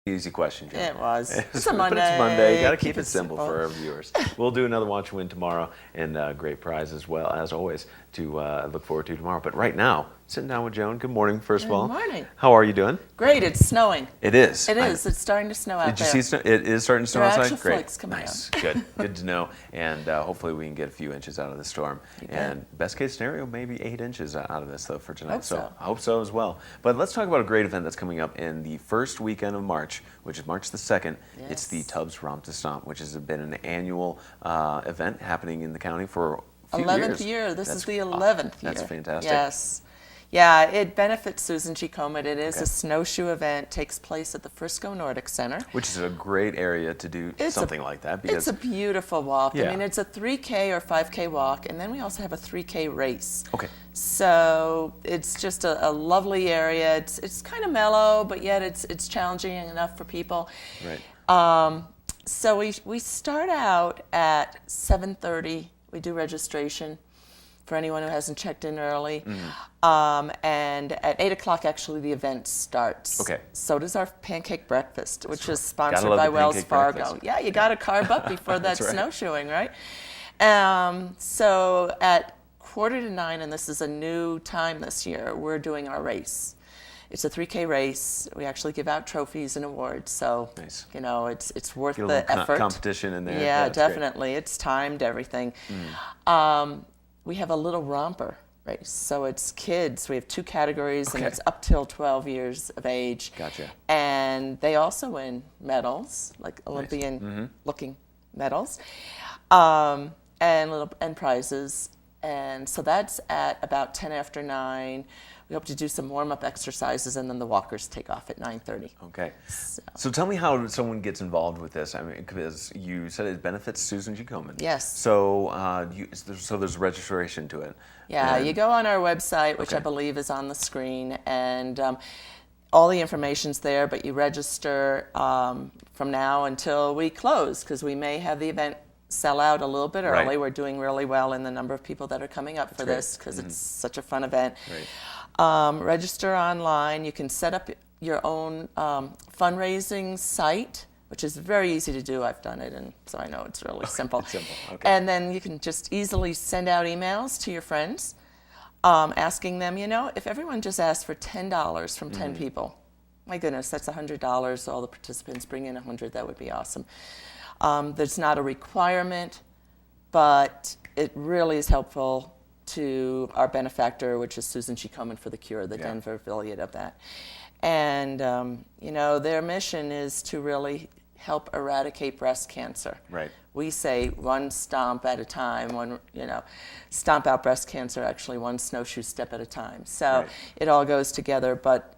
Easy question, Jen. It was. It's a Monday. But it's Monday. Got to keep it simple for our viewers. We'll do another Watch Win tomorrow, and great prize as well, as always, to look forward to tomorrow. But right now, sitting down with Joan. Good morning, first of all. Good morning. How are you doing? Great. It's snowing. It is. It is. It's starting to snow out there. Did you see snow? It is starting to snow There are outside? actual Great. flakes coming Nice. out. Good. Good to know. And hopefully we can get a few inches out of the storm. And best case scenario, maybe 8 inches out of this, though, for tonight. Hope so. I hope so as well. But let's talk about a great event that's coming up in the first weekend of March, which is March the 2nd. Yes. It's the Tubbs Romp to Stomp, which has been an annual event happening in the county for a few 11th years. year. This is the 11th year. That's fantastic. Yes. Yeah, it benefits Susan G. Komen. It is a snowshoe event. Takes place at the Frisco Nordic Center. Which is a great area to do something like that. Because it's a beautiful walk. Yeah. I mean, it's a 3K or 5K walk, and then we also have a 3K race. Okay. So it's just a lovely area. It's kind of mellow, but yet it's challenging enough for people. Right. So we start out at 7:30. We do registration for anyone who hasn't checked in early. And at 8 o'clock, actually, the event starts. Okay. So does our pancake breakfast, which is Gotta sponsored love by the Wells pancake Fargo. breakfast. Yeah, you got to carb up before that That's right. snowshoeing, right? So at 8:45, and this is a new time this year, we're doing our race. It's a 3K race. We actually give out trophies and awards, so Nice. you know it's worth Get a the little effort. competition in there. Yeah, that's great. definitely. It's timed everything. We have a little romper race, so it's kids. We have 2 categories, and Okay. it's up till 12 years of age. Gotcha. And they also win medals, like Olympian-looking medals, and prizes. And so that's at about 10 after 9. We hope to do some warm-up exercises, and then the walkers take off at 9:30. Okay. So tell me how someone gets involved with this. I mean, because you said it benefits Susan G. Komen. Yes. So, so there's registration to it. Yeah, And- you go on our website, which I believe is on the screen, and all the information's there, but you register from now until we close, because we may have the event sell out a little bit early. Right. We're doing really well in the number of people that are coming up for great. this, because it's such a fun event. Right. Register online. You can set up your own fundraising site, which is very easy to do. I've done it, and so I know it's really simple. It's simple. Okay. And then you can just easily send out emails to your friends, asking them, if everyone just asked for $10 from 10 people, my goodness, that's $100. All the participants bring in 100. That would be awesome. There's not a requirement, but it really is helpful to our benefactor, which is Susan G. Komen for the Cure, the Denver affiliate of that. And, their mission is to really help eradicate breast cancer. Right. We say one stomp at a time, stomp out breast cancer, actually one snowshoe step at a time. So it all goes together. But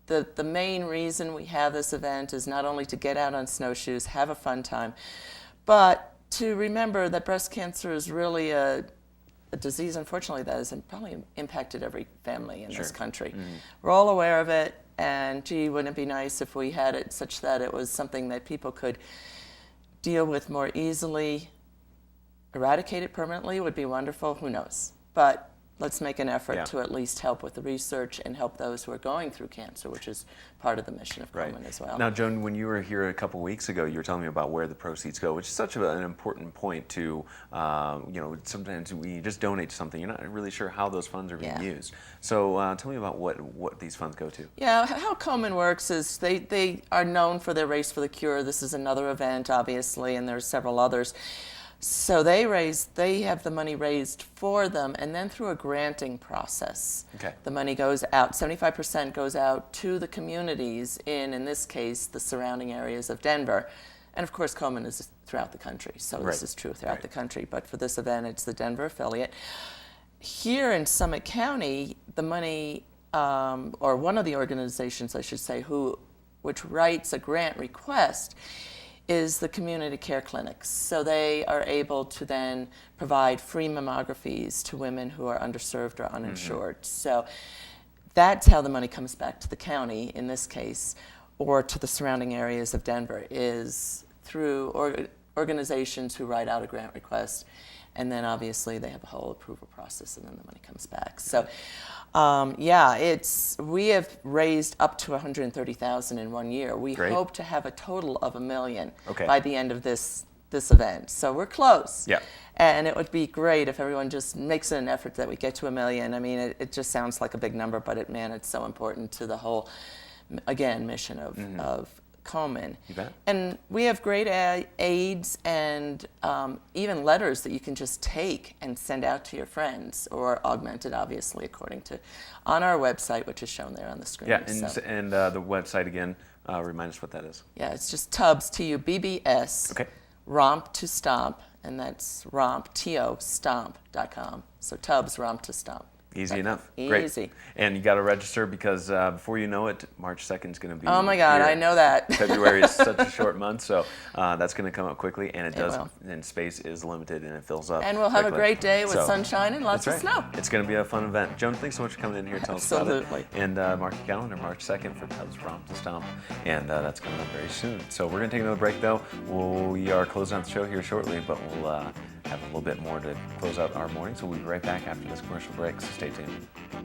the main reason we have this event is not only to get out on snowshoes, have a fun time, but to remember that breast cancer is really a disease, unfortunately, that has probably impacted every family in this country. We're all aware of it, and gee, wouldn't it be nice if we had it such that it was something that people could deal with more easily? Eradicate it permanently would be wonderful, who knows? But let's make an effort to at least help with the research and help those who are going through cancer, which is part of the mission of Komen as well. Now, Joan, when you were here a couple weeks ago, you were telling me about where the proceeds go, which is such an important point to, sometimes when you just donate to something, you're not really sure how those funds are being used. So tell me about what these funds go to. Yeah, how Komen works is they are known for their Race for the Cure. This is another event, obviously, and there's several others. So they have the money raised for them, and then through a granting process, the money goes out. 75% goes out to the communities in this case, the surrounding areas of Denver. And of course, Komen is throughout the country, so this is true throughout the country. But for this event, it's the Denver affiliate. Here in Summit County, the money, or one of the organizations, I should say, which writes a grant request, is the community care clinics. So they are able to then provide free mammographies to women who are underserved or uninsured. So that's how the money comes back to the county in this case, or to the surrounding areas of Denver, is through organizations who write out a grant request And then obviously they have a whole approval process, and then the money comes back. So, yeah, we have raised up to 130,000 in 1 year. We Great. hope to have a total of $1 million Okay. by the end of this event. So we're close. Yeah. And it would be great if everyone just makes it an effort that we get to $1 million. I mean, it just sounds like a big number, but man, it's so important to the whole, again, mission of Komen. You bet. And we have great aids and even letters that you can just take and send out to your friends, or augmented, obviously, according to on our website, which is shown there on the screen. Yeah, and the website again, remind us what that is. Yeah, it's just Tubbs, Tubbs, Okay. Romp to Stomp, and that's Romp, Stomp.com. So Tubbs, Romp to Stomp. Easy enough. Easy. Great. And you got to register because before you know it, March 2nd is going to be. Oh my God, here. I know that. February is such a short month, so that's going to come up quickly, and it does. will. And space is limited, and it fills up. And we'll have a quickly. great day with So, sunshine and lots of that's right. snow. It's going to be a fun event. Joan, thanks so much for coming in here and telling us about it. Absolutely. And mark your calendar, March 2nd for Tubbs Romp to Stomp, and that's coming up very soon. So we're going to take another break, though. We are closing out the show here shortly, but we'll have a little bit more to close out our morning. So we'll be right back after this commercial break. So stay tuned.